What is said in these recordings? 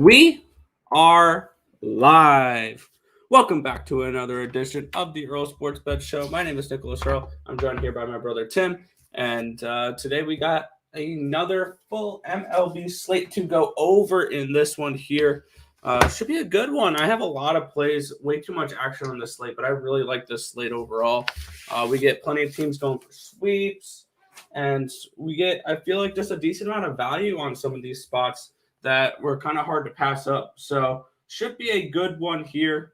We are live. Welcome back to another edition of the Earle Sports Bet Show. My name is Nicholas Earle. I'm joined here by my brother Tim, and today we got another full MLB slate to go over in this one here. Should be a good one. I have a lot of plays, way too much action on this slate, but I really like this slate overall. We get plenty of teams going for sweeps, and we get, I feel like, just a decent amount of value on some of these spots that were kind of hard to pass up. So should be a good one here.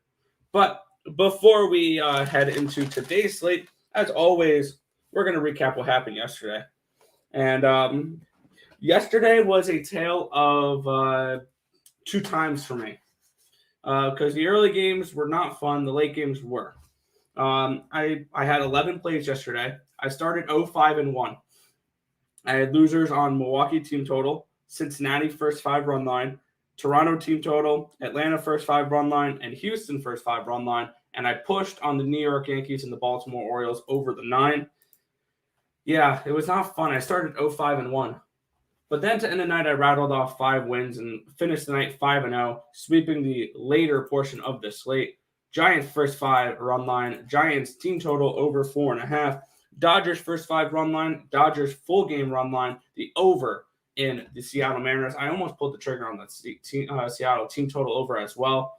But before we head into today's slate, as always, we're going to recap what happened yesterday. And yesterday was a tale of two times for me. Because the early games were not fun. The late games were. I had 11 plays yesterday. I started 0-5-1. I had losers on Milwaukee team total, Cincinnati first 5 run line, Toronto team total, Atlanta first 5 run line, and Houston first 5 run line. And I pushed on the New York Yankees and the Baltimore Orioles over the 9. Yeah, it was not fun. I started 0-5-1. But then to end the night, I rattled off 5 wins and finished the night 5-0, sweeping the later portion of the slate. Giants first 5 run line, Giants team total over 4.5. Dodgers first 5 run line, Dodgers full game run line, the over in the Seattle Mariners. I almost pulled the trigger on that Seattle team total over as well,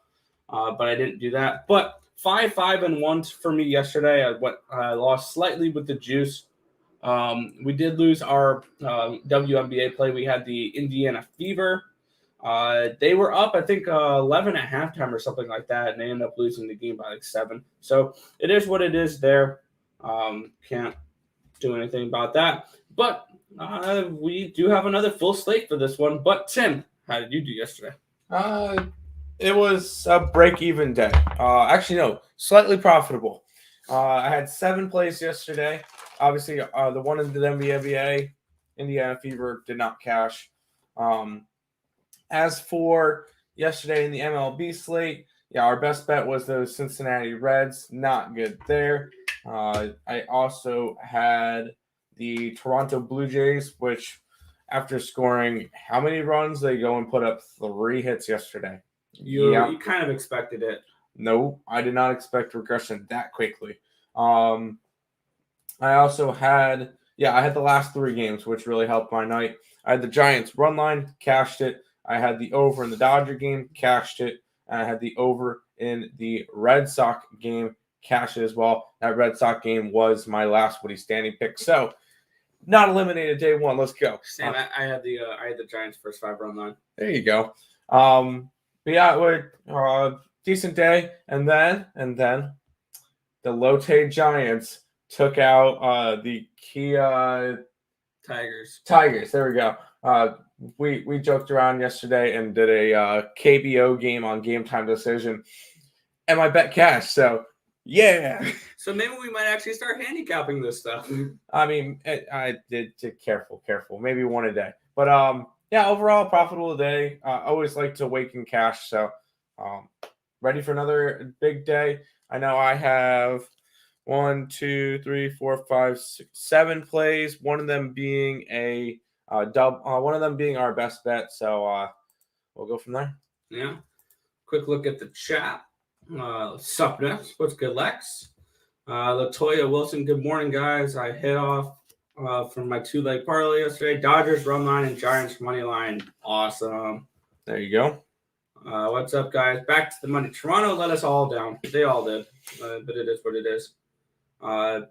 but I didn't do that. But 5-5-1 for me yesterday. I lost slightly with the juice. We did lose our WNBA play. We had the Indiana Fever. They were up, I think, 11 at halftime or something like that, and they ended up losing the game by like 7. So it is what it is there. Can't do anything about that. But we do have another full slate for this one. But Tim, how did you do yesterday? It was a break-even day. Actually, no, slightly profitable. I had 7 plays yesterday. Obviously, the one in the WNBA, Indiana Fever, did not cash. As for yesterday in the MLB slate, our best bet was those Cincinnati Reds. Not good there. I also had the Toronto Blue Jays, which after scoring how many runs, they go and put up 3 hits yesterday. You kind of expected it. No, I did not expect regression that quickly. I also had, I had the last 3 games, which really helped my night. I had the Giants run line, cashed it. I had the over in the Dodger game, cashed it. And I had the over in the Red Sox game, cashed it as well. That Red Sox game was my last Woody standing pick. So, not eliminated day 1. Let's go. Sam, I had the Giants first 5 run line. There you go. But yeah, we're decent day, and then the Lotte Giants took out the Kia Tigers. There we go. We joked around yesterday and did a KBO game on Game Time Decision, and my bet cashed. So yeah. So maybe we might actually start handicapping this stuff. I mean, I did careful. Maybe one a day, but overall profitable day. I always like to wake in cash. So ready for another big day. I know I have 1, 2, 3, 4, 5, 6, 7 plays. One of them being a dub. One of them being our best bet. So we'll go from there. Yeah. Quick look at the chat. Sup next? What's good, Lex? Latoya Wilson. Good morning, guys. I hit off from my 2-leg parlay yesterday. Dodgers run line and Giants money line. Awesome. There you go. What's up, guys? Back to the money. Toronto let us all down. They all did. But it is what it is.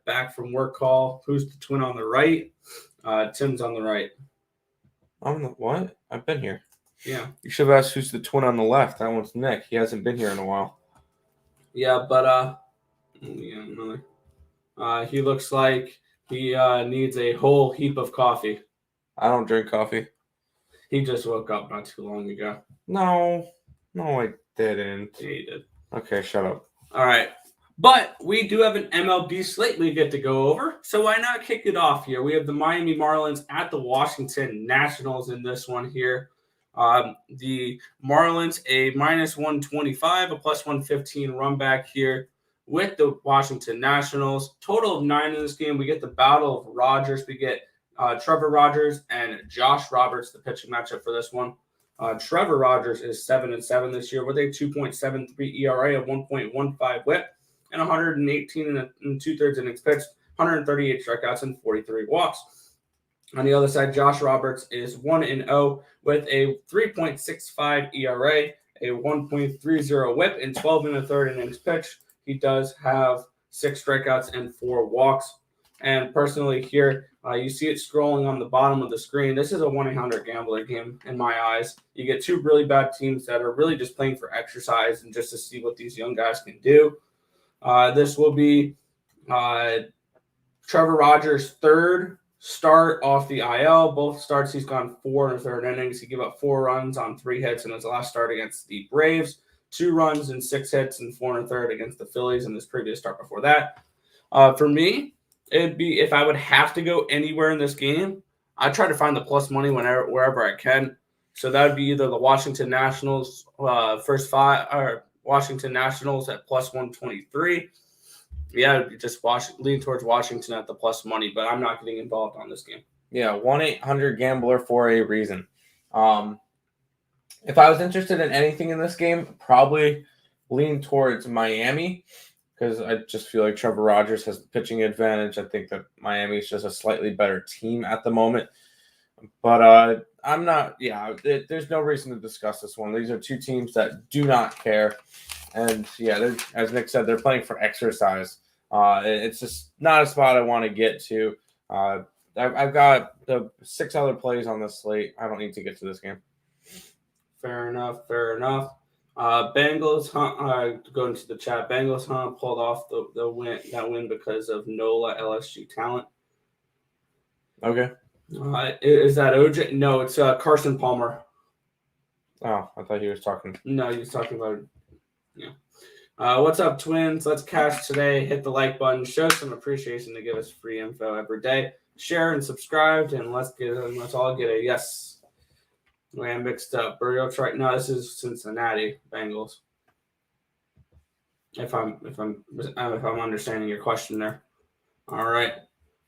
Back from work call. Who's the twin on the right? Tim's on the right. On the what? I've been here. Yeah. You should have asked who's the twin on the left. That one's Nick. He hasn't been here in a while. Yeah, but he looks like he needs a whole heap of coffee. I don't drink coffee. He just woke up not too long ago. No, I didn't. Yeah, he did. Okay, shut up. All right. But we do have an MLB slate we get to go over. So why not kick it off here? We have the Miami Marlins at the Washington Nationals in this one here. The Marlins, a -125, a +115 run back here with the Washington Nationals. Total of 9 in this game. We get the battle of Rogers. We get Trevor Rogers and Josh Roberts, the pitching matchup for this one. Trevor Rogers is 7-7 this year with a 2.73 ERA, a 1.15 WHIP, and 118 and 2/3 innings pitched, 138 strikeouts, and 43 walks. On the other side, Josh Roberts is 1-0 with a 3.65 ERA, a 1.30 WHIP, and 12 1/3 innings pitched. He does have 6 strikeouts and 4 walks. And personally here, you see it scrolling on the bottom of the screen. This is a 1-800-GAMBLER game in my eyes. You get two really bad teams that are really just playing for exercise and just to see what these young guys can do. This will be Trevor Rogers' third start off the IL. Both starts, he's gone 4 1/3 innings. He gave up 4 runs on 3 hits in his last start against the Braves, 2 runs and 6 hits and 4 1/3 against the Phillies in his previous start before that. For me, it'd be if I would have to go anywhere in this game, I'd try to find the plus money wherever I can. So that would be either the Washington Nationals first 5 or Washington Nationals at plus 123. Yeah, just lean towards Washington at the plus money, but I'm not getting involved on this game. Yeah, 1-800-GAMBLER for a reason. If I was interested in anything in this game, probably lean towards Miami because I just feel like Trevor Rogers has the pitching advantage. I think that Miami is just a slightly better team at the moment. But I'm not – yeah, there's no reason to discuss this one. These are two teams that do not care. And, yeah, as Nick said, they're playing for exercise. It's just not a spot I want to get to. I've got the 6 other plays on this slate. I don't need to get to this game. Fair enough. Bengals going to the chat. Bengals pulled off that win because of NOLA LSG talent. Okay. Is that OJ? No, it's Carson Palmer. Oh, I thought he was talking. No, he was talking about what's up, twins? Let's cash today. Hit the like button. Show some appreciation to give us free info every day. Share and subscribe, and let's all get a yes. I mixed up. No, this is Cincinnati Bengals. If I'm understanding your question there. All right.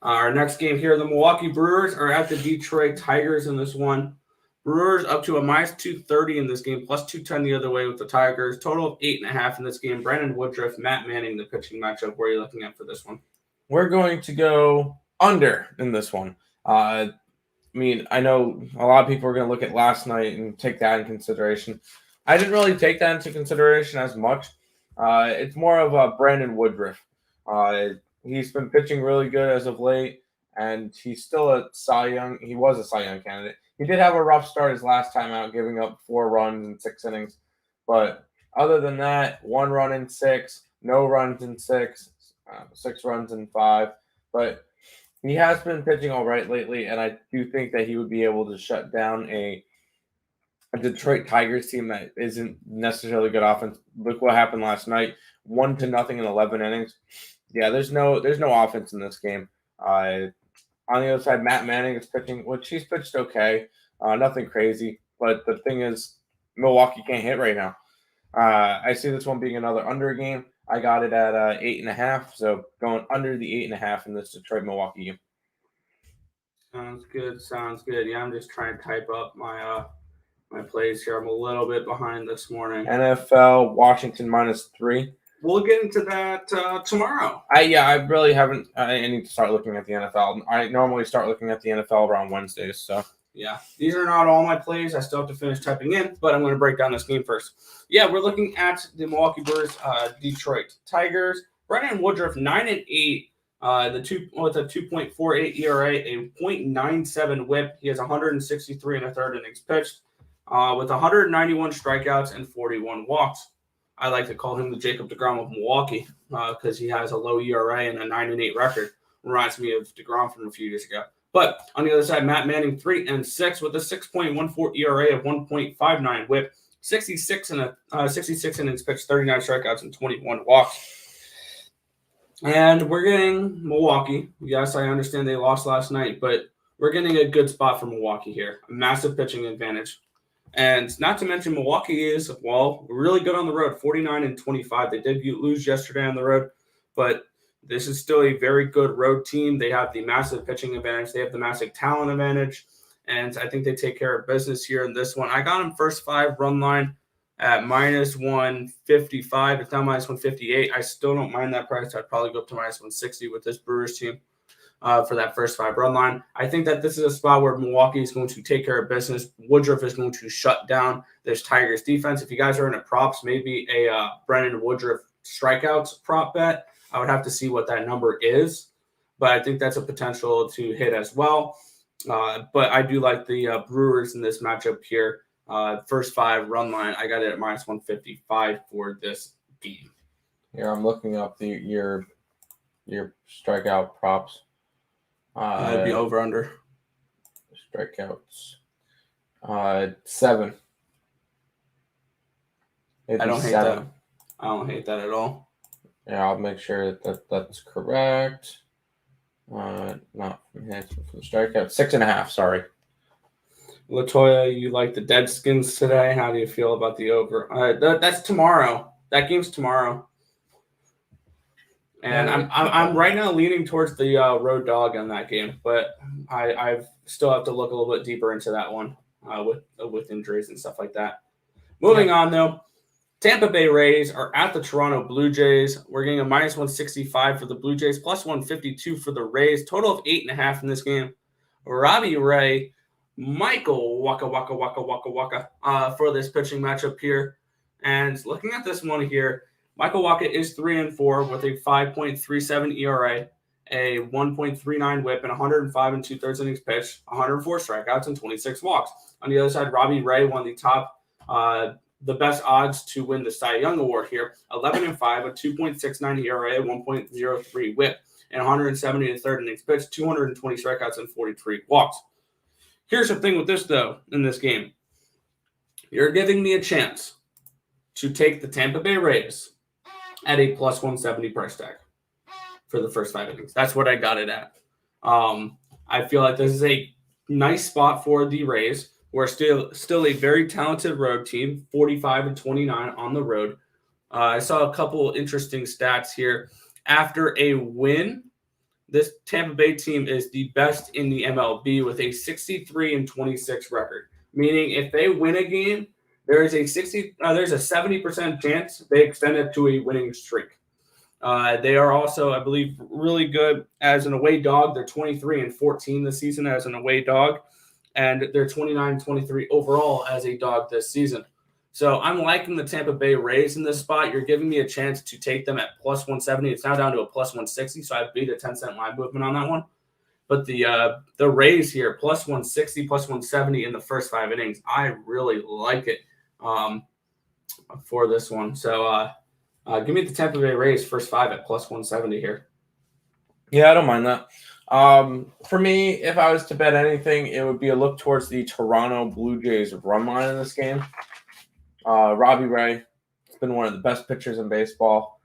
Our next game here, the Milwaukee Brewers are at the Detroit Tigers in this one. Brewers up to a minus 230 in this game, plus 210 the other way with the Tigers. Total of 8.5 in this game. Brandon Woodruff, Matt Manning, the pitching matchup. Where are you looking at for this one? We're going to go under in this one. I know a lot of people are going to look at last night and take that in consideration. I didn't really take that into consideration as much. It's more of a Brandon Woodruff. He's been pitching really good as of late, and he's still a Cy Young. He was a Cy Young candidate. He did have a rough start his last time out, giving up 4 runs in 6 innings. But other than that, 1 run in 6, no runs in 6, 6 runs in 5. But he has been pitching all right lately, and I do think that he would be able to shut down a Detroit Tigers team that isn't necessarily good offense. Look what happened last night, 1-0 in 11 innings. Yeah, there's no offense in this game. On the other side, Matt Manning is pitching, which he's pitched okay, nothing crazy. But the thing is, Milwaukee can't hit right now. I see this one being another under game. I got it at 8.5, so going under the 8.5 in this Detroit-Milwaukee game. Sounds good. Yeah, I'm just trying to type up my plays here. I'm a little bit behind this morning. NFL, Washington -3. We'll get into that tomorrow. I really haven't. I need to start looking at the NFL. I normally start looking at the NFL around Wednesdays. So yeah, these are not all my plays. I still have to finish typing in, but I'm going to break down this game first. Yeah, we're looking at the Milwaukee Brewers, Detroit Tigers. Brandon Woodruff 9-8. With a 2.48 ERA, a 0.97 WHIP. He has 163 1/3 innings pitched, with 191 strikeouts and 41 walks. I like to call him the Jacob deGrom of Milwaukee because he has a low ERA and a 9-8 record. Reminds me of deGrom from a few years ago. But on the other side, Matt Manning 3-6 with a 6.14 ERA of 1.59 WHIP, 66 innings pitched, 39 strikeouts and 21 walks. And we're getting Milwaukee. Yes, I understand they lost last night, but we're getting a good spot for Milwaukee here. A massive pitching advantage. And not to mention Milwaukee is, really good on the road, 49-25. They did lose yesterday on the road, but this is still a very good road team. They have the massive pitching advantage. They have the massive talent advantage. and I think they take care of business here in this one. I got them first 5 run line at minus 155. It's now minus 158. I still don't mind that price. I'd probably go up to minus 160 with this Brewers team for that first 5 run line. I think that this is a spot where Milwaukee is going to take care of business. Woodruff is going to shut down this Tigers defense. If you guys are into props, maybe a Brennan Woodruff strikeouts prop bet. I would have to see what that number is, but I think that's a potential to hit as well. But I do like the Brewers in this matchup here. First 5 run line, I got it at minus 155 for this game. Here, I'm looking up your strikeout props. It'd be over under strikeouts. 7. I don't hate that. I don't hate that at all. Yeah, I'll make sure that that's correct. Not from hits, but from strikeouts. 6.5. Sorry. Latoya, you like the Deadskins today? How do you feel about the over? That's tomorrow. That game's tomorrow. And I'm right now leaning towards the road dog in that game, but I still have to look a little bit deeper into that one with injuries and stuff like that. Moving on, though, Tampa Bay Rays are at the Toronto Blue Jays. We're getting a minus 165 for the Blue Jays, plus 152 for the Rays. Total of 8.5 in this game. Robbie Ray, Michael Waka for this pitching matchup here. And looking at this one here, Michael Waka is 3-4 with a 5.37 ERA, a 1.39 WHIP, and 105 2/3 innings pitched, 104 strikeouts, and 26 walks. On the other side, Robbie Ray won the top, the best odds to win the Cy Young Award here, 11-5, a 2.69 ERA, 1.03 WHIP, and 170 1/3 innings pitched, 220 strikeouts, and 43 walks. Here's the thing with this, though, in this game. You're giving me a chance to take the Tampa Bay Rays at a plus 170 price tag for the first 5 innings. That's what I got it at. I feel like this is a nice spot for the Rays. We're still a very talented road team, 45-29 on the road. I saw a couple interesting stats here. After a win, this Tampa Bay team is the best in the MLB with a 63-26 record. Meaning, if they win a game, there's a 70% chance they extend it to a winning streak. They are also, I believe, really good as an away dog. They're 23-14 this season as an away dog, and they're 29-23 overall as a dog this season. So I'm liking the Tampa Bay Rays in this spot. You're giving me a chance to take them at plus 170. It's now down to a plus 160, so I beat a 10-cent line movement on that one. But the Rays here, plus 160, plus 170 in the first 5 innings. I really like it for this one. So give me the Tampa Bay Rays first 5 at plus 170 here. Yeah, I don't mind that. For me, if I was to bet anything, it would be a look towards the Toronto Blue Jays run line in this game. Robbie Ray has been one of the best pitchers in baseball,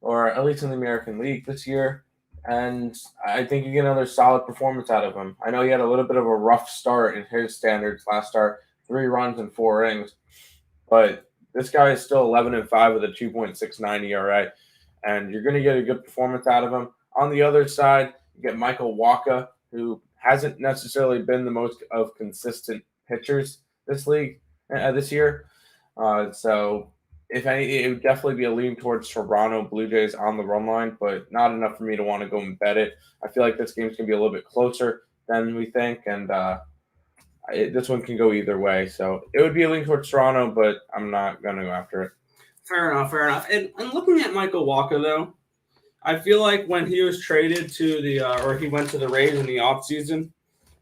or at least in the American League this year. And I think you get another solid performance out of him. I know he had a little bit of a rough start in his standards last start, 3 runs and 4 innings. But this guy is still 11-5 with a 2.69 ERA. And you're going to get a good performance out of him. On the other side, you get Michael Waka, who hasn't necessarily been the most of consistent pitchers this year. So if any, it would definitely be a lean towards Toronto Blue Jays on the run line, but not enough for me to want to go and bet it. I feel like this game's going to be a little bit closer than we think, and this one can go either way. So it would be a lean towards Toronto, but I'm not going to go after it. Fair enough. And looking at Michael Waka, though, I feel like when he was traded to or he went to the Rays in the offseason,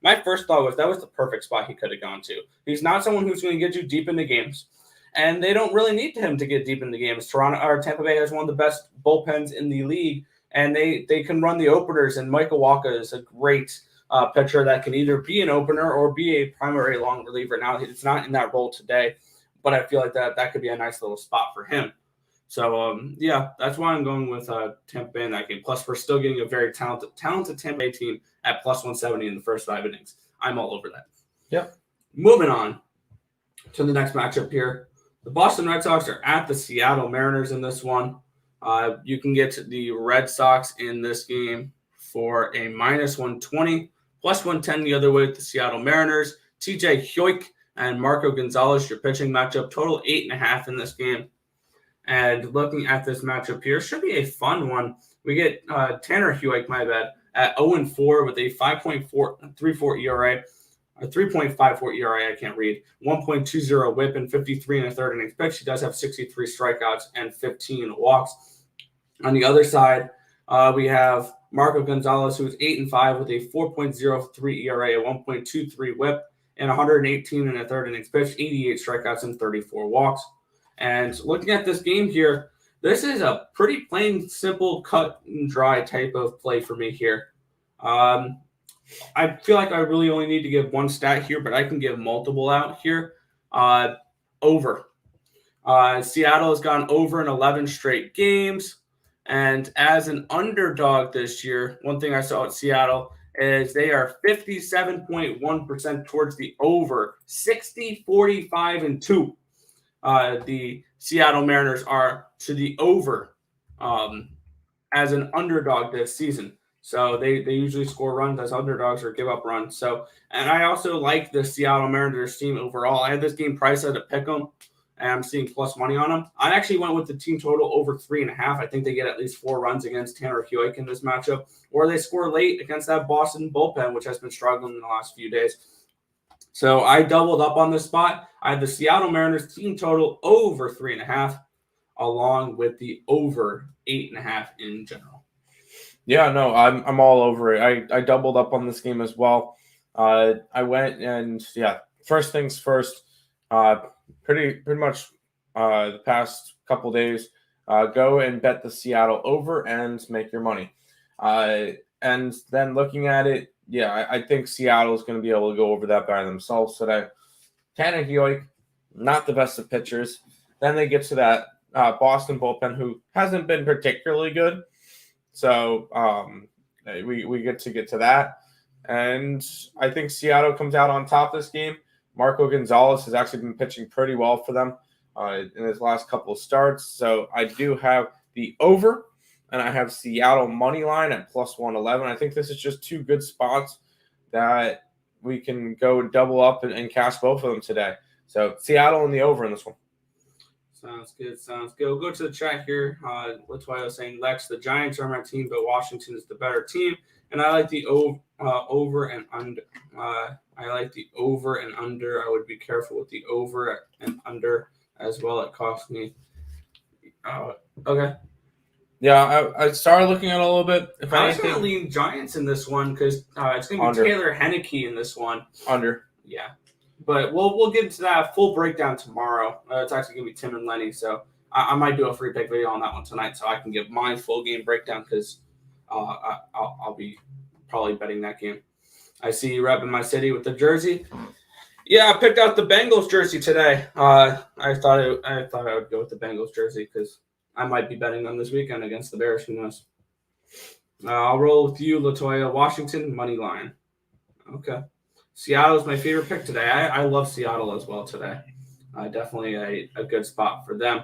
my first thought was that was the perfect spot he could have gone to. He's not someone who's going to get you deep into games. And they don't really need him to get deep in the games. Tampa Bay has one of the best bullpens in the league, and they can run the openers. And Michael Waka is a great pitcher that can either be an opener or be a primary long reliever. Now, it's not in that role today, but I feel like that could be a nice little spot for him. So, yeah, that's why I'm going with Tampa Bay in that game. Plus, we're still getting a very talented Tampa Bay team at plus 170 in the first 5 innings. I'm all over that. Yep. Moving on to the next matchup here. The Boston Red Sox are at the Seattle Mariners in this one. You can get the Red Sox in this game for a minus 120, Plus 110 the other way with the Seattle Mariners. TJ Hoyk and Marco Gonzalez, your pitching matchup. Total 8.5 in this game. And looking at this matchup here, should be a fun one. We get Tanner Hoyk, my bad, at 0-4 with a 5.34 ERA. A 3.54 ERA, I can't read. 1.20 whip and 53 and a third innings pitch. He does have 63 strikeouts and 15 walks. On the other side, we have Marco Gonzalez, who is 8-5 with a 4.03 ERA, a 1.23 whip, and 118 and a third innings pitch, 88 strikeouts and 34 walks. And looking at this game here, this is a pretty plain, simple, cut and dry type of play for me here. I feel like I really only need to give one stat here, but I can give multiple out here. Over. Seattle has gone over in 11 straight games. And as an underdog this year, one thing I saw at Seattle is they are 57.1% towards the over, 60, 45, and 2. The Seattle Mariners are to the over as an underdog this season. So they usually score runs as underdogs or give up runs. So, and I also like the Seattle Mariners team overall. I had this game priced at a pick 'em, and I'm seeing plus money on them. I actually went with the team total over 3.5. I think they get at least 4 runs against Tanner Hoyk in this matchup, or they score late against that Boston bullpen, which has been struggling in the last few days. So I doubled up on this spot. I had the Seattle Mariners team total over 3.5, along with the over 8.5 in general. Yeah, no, I'm all over it. I doubled up on this game as well. I went and first things first. Pretty much the past couple days, go and bet the Seattle over and make your money. And then looking at it, I think Seattle is going to be able to go over that by themselves today. Tanner Hoyk, not the best of pitchers. Then they get to that Boston bullpen, who hasn't been particularly good. So we get to that. And I think Seattle comes out on top this game. Marco Gonzalez has actually been pitching pretty well for them in his last couple of starts. So I do have the over, and I have Seattle money line at plus 111. I think this is just 2 good spots that we can go double up and cash both of them today. So Seattle and the over in this one. Sounds good. We'll go to the chat here. That's why I was saying, Lex, the Giants are my team, but Washington is the better team. And I like the over and under. I like the over and under. I would be careful with the over and under as well. It cost me. Okay. Yeah, I started looking at it a little bit. If I was going to lean Giants in this one because it's going to be Taylor Henneke in this one. Under. Yeah. But we'll get into that full breakdown tomorrow. It's actually going to be Tim and Lenny, so I might do a free pick video on that one tonight so I can give my full game breakdown because I'll be probably betting that game. I see you repping my city with the jersey. Yeah, I picked out the Bengals jersey today. I thought I would go with the Bengals jersey because I might be betting them this weekend against the Bears. Who knows? I'll roll with you, Latoya. Washington money line. Okay. Seattle is my favorite pick today. I love Seattle as well today. Definitely a good spot for them.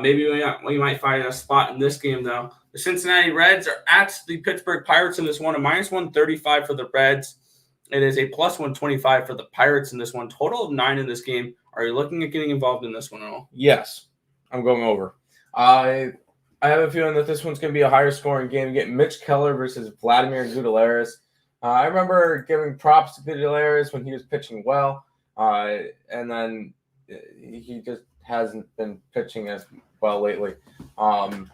Maybe we might find a spot in this game, though. The Cincinnati Reds are at the Pittsburgh Pirates in this one. A minus 135 for the Reds. It is a plus 125 for the Pirates in this one. Total of 9 in this game. Are you looking at getting involved in this one at all? Yes. I'm going over. I have a feeling that this one's going to be a higher scoring game. You get Mitch Keller versus Vladimir Gutierrez. I remember giving props to Gutierrez when he was pitching well, and then he just hasn't been pitching as well lately, and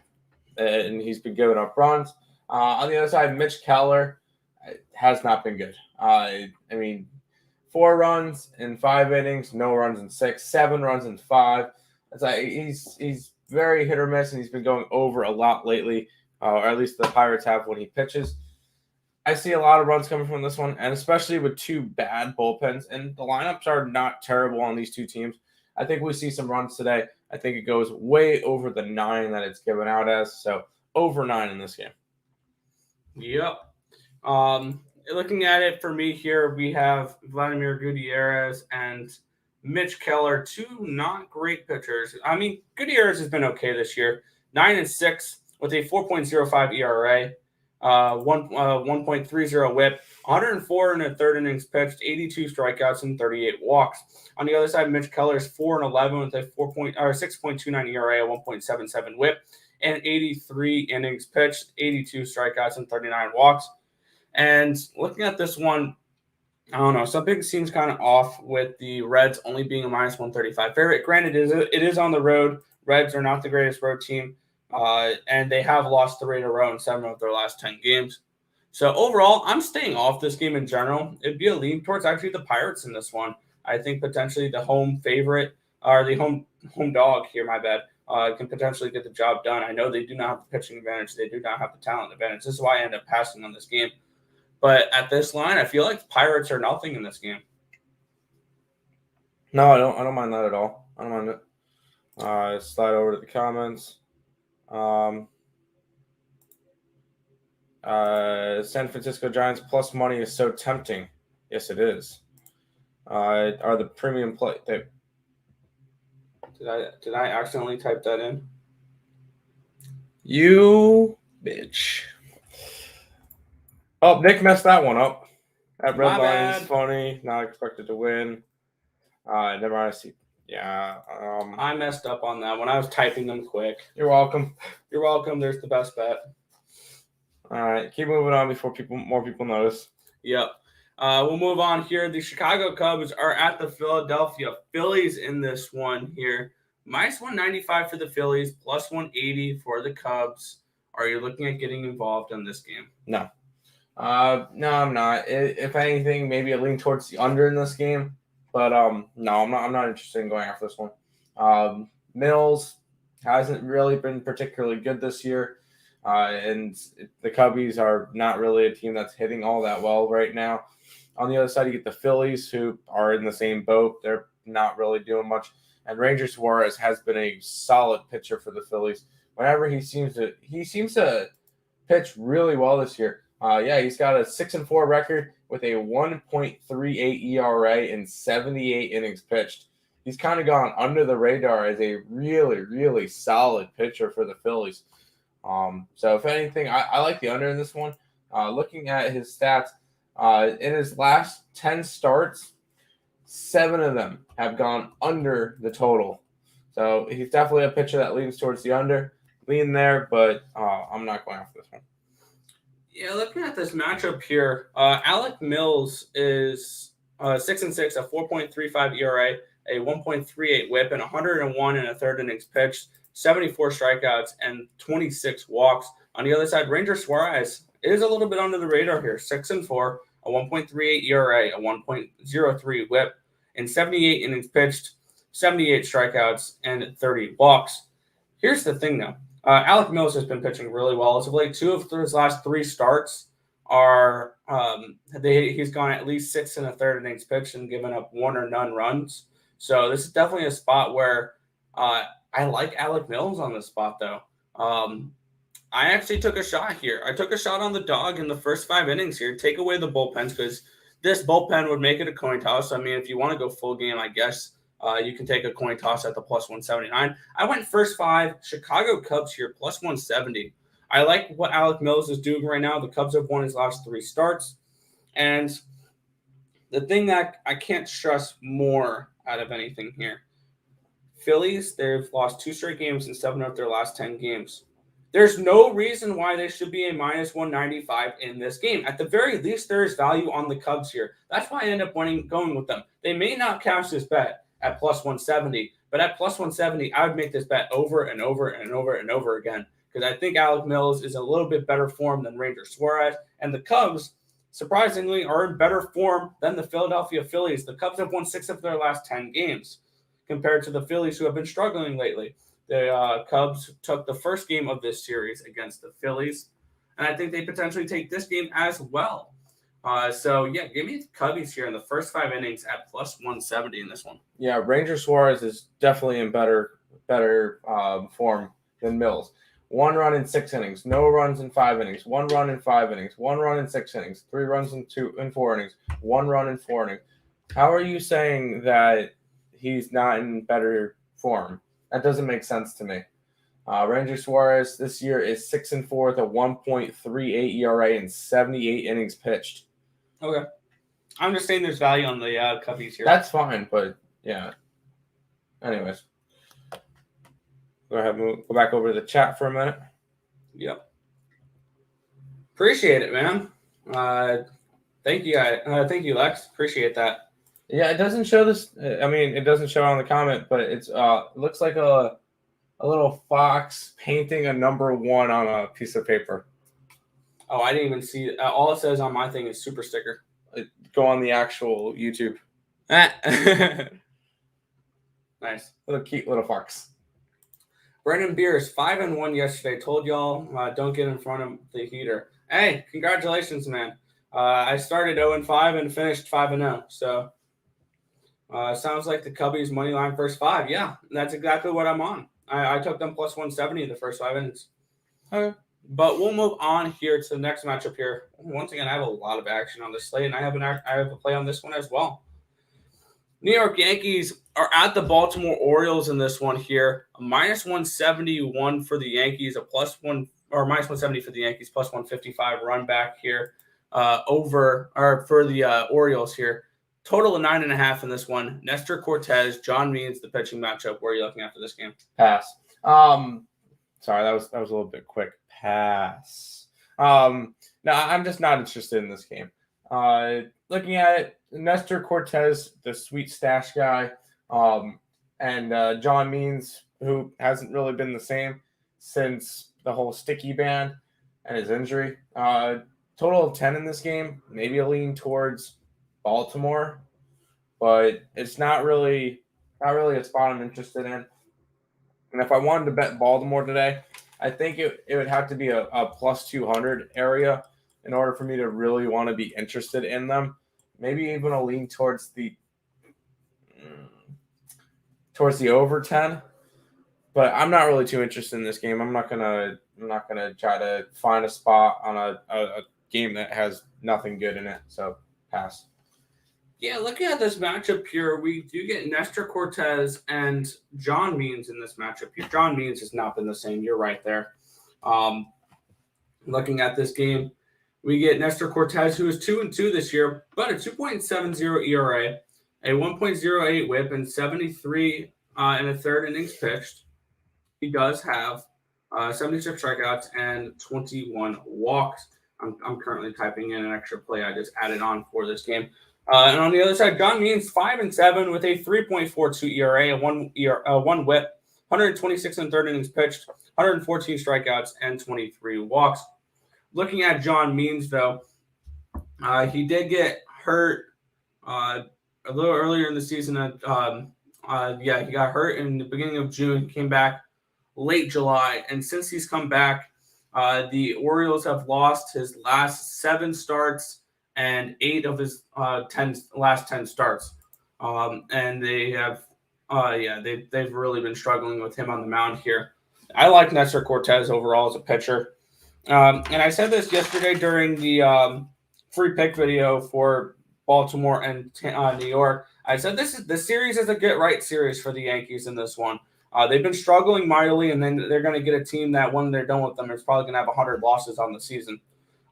he's been giving up runs. On the other side, Mitch Keller has not been good. I mean, 4 runs in 5 innings, no runs in 6, 7 runs in 5. It's like he's very hit or miss, and he's been going over a lot lately, or at least the Pirates have when he pitches. I see a lot of runs coming from this one, and especially with 2 bad bullpens. And the lineups are not terrible on these 2 teams. I think we see some runs today. I think it goes way over the 9 that it's given out as. So over 9 in this game. Yep. Looking at it for me here, we have Vladimir Gutierrez and Mitch Keller, 2 not great pitchers. I mean, Gutierrez has been okay this year. 9-6 with a 4.05 ERA. 1.30 whip, 104 in the third innings pitched, 82 strikeouts, and 38 walks. On the other side, Mitch Keller is 4-11 with a 6.29 ERA, a 1.77 whip, and 83 innings pitched, 82 strikeouts, and 39 walks. And looking at this one, I don't know. Something seems kind of off with the Reds only being a minus 135 favorite. Granted, it is on the road. Reds are not the greatest road team, and they have lost 3 in a row in 7 of their last 10 games. So overall, I'm staying off this game in general. It'd be a lean towards actually the Pirates in this one. I think potentially the home favorite or the home dog here, my bad, can potentially get the job done. I know they do not have the pitching advantage. They do not have the talent advantage. This is why I end up passing on this game. But at this line, I feel like the Pirates are nothing in this game. No, I don't mind that at all. I don't mind it. Slide over to the comments. San Francisco Giants plus money is so tempting. Yes, it is. Are the premium play? Did I accidentally type that in? You bitch. Oh, Nick messed that one up. That red line is funny. Not expected to win. Never mind. I see. Yeah. I messed up on that when I was typing them quick. You're welcome. You're welcome. There's the best bet. All right. Keep moving on before more people notice. Yep. We'll move on here. The Chicago Cubs are at the Philadelphia Phillies in this one here. Minus 195 for the Phillies, plus 180 for the Cubs. Are you looking at getting involved in this game? No. No, I'm not. If anything, maybe a lean towards the under in this game. But no, I'm not interested in going after this one. Mills hasn't really been particularly good this year. And the Cubbies are not really a team that's hitting all that well right now. On the other side, you get the Phillies, who are in the same boat. They're not really doing much. And Ranger Suarez has been a solid pitcher for the Phillies. Whenever he seems to pitch really well this year. He's got a 6-4 record with a 1.38 ERA in 78 innings pitched. He's kind of gone under the radar as a really, really solid pitcher for the Phillies. So if anything, I like the under in this one. Looking at his stats, in his last 10 starts, 7 of them have gone under the total. So he's definitely a pitcher that leans towards the under. Lean there, but I'm not going after this one. Yeah, looking at this matchup here, Alec Mills is 6-6, a 4.35 ERA, a 1.38 WHIP, and 101 in a third innings pitched, 74 strikeouts, and 26 walks. On the other side, Ranger Suarez is a little bit under the radar here, 6-4, a 1.38 ERA, a 1.03 WHIP, and 78 innings pitched, 78 strikeouts, and 30 walks. Here's the thing, though. Alec Mills has been pitching really well as of late. 2 of his last 3 starts are he's gone at least 6 in a third innings pitched and given up 1 or none runs. So this is definitely a spot where I like Alec Mills on this spot, though. I actually took a shot here. I took a shot on the dog in the first 5 innings here. Take away the bullpens because this bullpen would make it a coin toss. I mean, if you want to go full game, I guess you can take a coin toss at the plus 179. I went first 5. Chicago Cubs here, plus 170. I like what Alec Mills is doing right now. The Cubs have won his last 3 starts. And the thing that I can't stress more out of anything here, Phillies, they've lost 2 straight games in 7 of their last 10 games. There's no reason why they should be a minus 195 in this game. At the very least, there is value on the Cubs here. That's why I end up going with them. They may not cash this bet at plus 170, but at plus 170, I would make this bet over and over and over and over again because I think Alec Mills is a little bit better form than Ranger Suarez, and the Cubs, surprisingly, are in better form than the Philadelphia Phillies. The Cubs have won 6 of their last 10 games compared to the Phillies, who have been struggling lately. The Cubs took the first game of this series against the Phillies, and I think they potentially take this game as well. Give me the Cubbies here in the first 5 innings at plus 170 in this one. Yeah, Ranger Suarez is definitely in better form than Mills. 1 run in 6 innings, no runs in 5 innings, 1 run in 5 innings, 1 run in 6 innings, 3 runs in 4 innings, 1 run in 4 innings. How are you saying that he's not in better form? That doesn't make sense to me. Ranger Suarez this year is 6-4 with a 1.38 ERA and 78 innings pitched. Okay. I'm just saying there's value on the Cubbies here. That's fine, but yeah. Anyways. Go ahead and go back over to the chat for a minute. Yep. Appreciate it, man. Thank you, guys. Thank you, Lex. Appreciate that. Yeah, it doesn't show this. I mean, it doesn't show on the comment, but it's it looks like a little fox painting a number 1 on a piece of paper. Oh, I didn't even see it. All it says on my thing is super sticker. Go on the actual YouTube. Nice. Little cute little fox. Brendan Beers, 5-1 yesterday. Told y'all don't get in front of the heater. Hey, congratulations, man. I started 0-5 and finished 5-0. So sounds like the Cubbies money line first 5. Yeah, that's exactly what I'm on. I took them plus 170 the first 5 innings. Okay. But we'll move on here to the next matchup here. Once again, I have a lot of action on this slate, and I have a play on this one as well. New York Yankees are at the Baltimore Orioles in this one here. A minus 171 for the Yankees, a plus 1 or minus 170 for the Yankees, plus 155 run back here for the Orioles here. Total of 9.5 in this one. Nestor Cortez, John Means, the pitching matchup. Where are you looking after this game? Pass. Sorry, that was a little bit quick. Pass. No, I'm just not interested in this game. Looking at it, Nestor Cortez, the sweet stash guy, and John Means, who hasn't really been the same since the whole sticky ban and his injury. Total of 10 in this game, maybe a lean towards Baltimore, but it's not really a spot I'm interested in. And if I wanted to bet Baltimore today, I think it would have to be a plus 200 area in order for me to really want to be interested in them. Maybe even a lean towards the over 10. But I'm not really too interested in this game. I'm not gonna try to find a spot on a game that has nothing good in it. So pass. Yeah, looking at this matchup here, we do get Nestor Cortez and John Means in this matchup here. John Means has not been the same. You're right there. Looking at this game, we get Nestor Cortez, who is 2-2 this year, but a 2.70 ERA, a 1.08 WHIP, and 73 and a third innings pitched. He does have 76 strikeouts and 21 walks. I'm currently typing in an extra play I just added on for this game. And on the other side, John Means 5-7 with a 3.42 ERA, a 1 WHIP, 126 and third innings pitched, 114 strikeouts, and 23 walks. Looking at John Means, though, he did get hurt a little earlier in the season. He got hurt in the beginning of June. He came back late July, and since he's come back, the Orioles have lost his last 7 starts and 8 of his last 10 starts. And they have, they've really been struggling with him on the mound here. I like Nestor Cortez overall as a pitcher. And I said this yesterday during the free pick video for Baltimore and New York. I said the series is a get right series for the Yankees in this one. They've been struggling mightily, and then they're going to get a team that when they're done with them is probably going to have 100 losses on the season.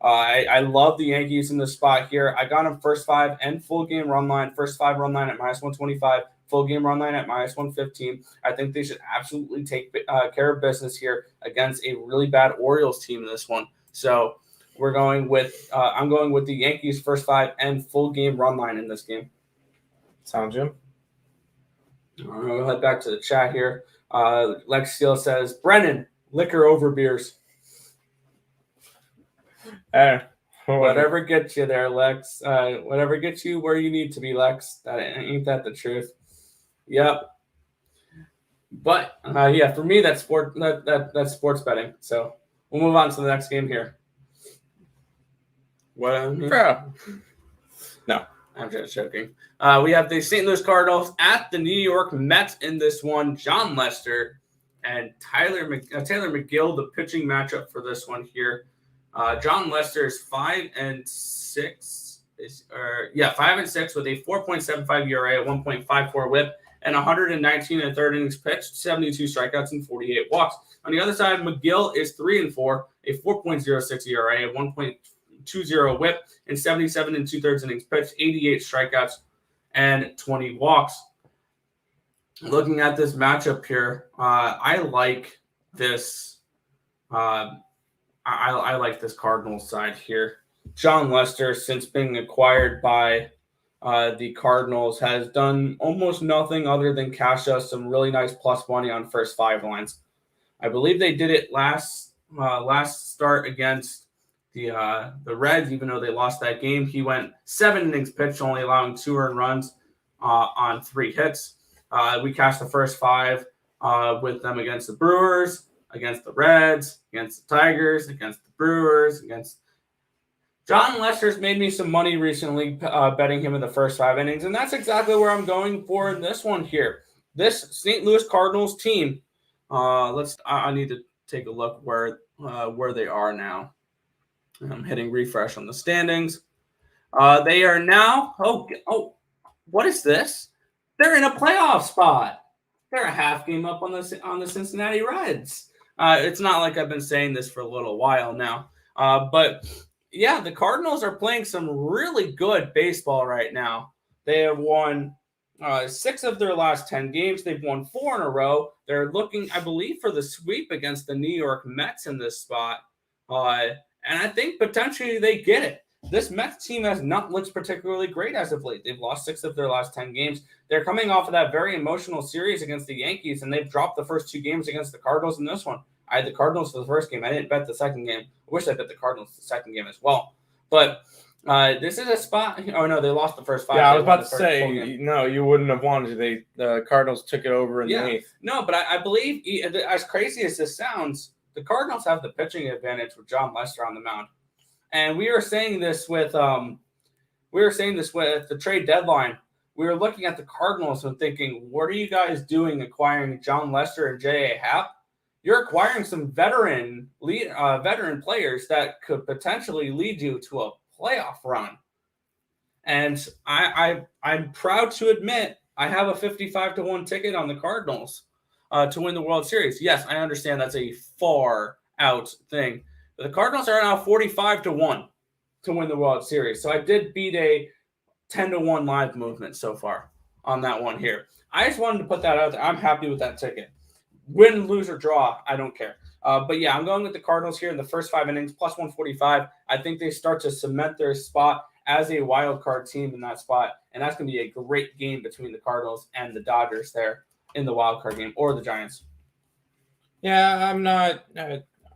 I love the Yankees in this spot here. I got them first 5 and full game run line. First 5 run line at minus 125. Full game run line at minus 115. I think they should absolutely take care of business here against a really bad Orioles team in this one. So we're going with I'm going with the Yankees first 5 and full game run line in this game. Sounds good. All right, we'll head back to the chat here. Lex Steele says, Brennan, liquor over beers. Whatever gets you there, Lex. Whatever gets you where you need to be, Lex. Ain't that the truth? Yep. But for me, that's that's sports betting. So we'll move on to the next game here. What? No, I'm just joking. We have the St. Louis Cardinals at the New York Mets in this one. John Lester and Taylor McGill, the pitching matchup for this one here. John Lester is 5-6. 5-6 with a 4.75 ERA, a 1.54 WHIP, and 119 and third innings pitched, 72 strikeouts, and 48 walks. On the other side, McGill is 3-4, a 4.06 ERA, a 1.20 WHIP, and 77 2/3 innings pitched, 88 strikeouts, and 20 walks. Looking at this matchup here, I like this. I like this Cardinals side here. John Lester, since being acquired by the Cardinals, has done almost nothing other than cash us some really nice plus money on first 5 lines. I believe they did it last start against the Reds, even though they lost that game. He went 7 innings pitched, only allowing 2 earned runs on 3 hits. We cashed the first 5 with them against the Brewers, against the Reds, against the Tigers, against the Brewers, against John Lester's made me some money recently betting him in the first 5 innings, and that's exactly where I'm going for in this one here. This St. Louis Cardinals team, I need to take a look where they are now. I'm hitting refresh on the standings. They are now, what is this? They're in a playoff spot. They're a half game up on the Cincinnati Reds. It's not like I've been saying this for a little while now, but yeah, the Cardinals are playing some really good baseball right now. They have won 6 of their last 10 games. They've won 4 in a row. They're looking, I believe, for the sweep against the New York Mets in this spot. And I think potentially they get it. This Mets team has not looked particularly great as of late. They've lost 6 of their last 10 games. They're coming off of that very emotional series against the Yankees, and they've dropped the first 2 games against the Cardinals in this one. I had the Cardinals for the first game. I didn't bet the second game. I wish I bet the Cardinals the second game as well. But this is a spot. Oh, no, they lost the first 5. Yeah, I was about to say, no, you wouldn't have wanted to. The Cardinals took it over in the 8th. No, but I believe, as crazy as this sounds, the Cardinals have the pitching advantage with John Lester on the mound. And we were saying this with the trade deadline. We were looking at the Cardinals and thinking, what are you guys doing acquiring John Lester and J.A. Happ? You're acquiring some veteran players that could potentially lead you to a playoff run. And I'm proud to admit I have a 55-1 ticket on the Cardinals to win the World Series. Yes, I understand that's a far out thing. But the Cardinals are now 45-1 to win the World Series. So I did beat a 10-1 live movement so far on that one here. I just wanted to put that out there. I'm happy with that ticket. Win, lose, or draw, I don't care. But yeah, I'm going with the Cardinals here in the first 5 innings, plus 145. I think they start to cement their spot as a wild card team in that spot, and that's going to be a great game between the Cardinals and the Dodgers there in the wild card game, or the Giants. Yeah, I'm not.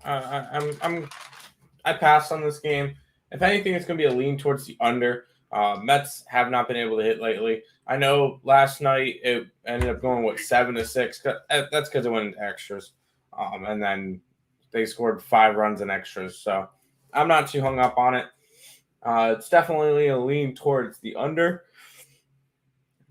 I passed on this game. If anything, it's going to be a lean towards the under. Mets have not been able to hit lately. I know last night it ended up going 7-6. That's because it went into extras, and then they scored 5 runs in extras. So I'm not too hung up on it. It's definitely a lean towards the under.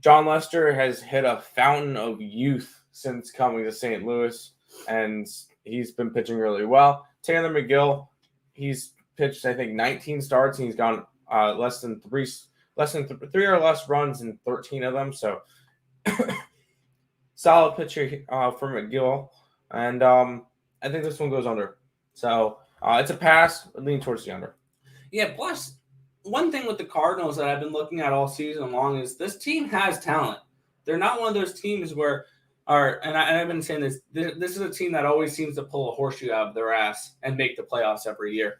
John Lester has hit a fountain of youth since coming to St. Louis, and he's been pitching really well. Taylor McGill, he's pitched, I think, 19 starts, and he's gone less than three or less runs in 13 of them. So solid pitcher for McGill, and I think this one goes under. So it's a pass, lean towards the under. Yeah, plus one thing with the Cardinals that I've been looking at all season long is this team has talent. They're not one of those teams I've been saying this is a team that always seems to pull a horseshoe out of their ass and make the playoffs every year.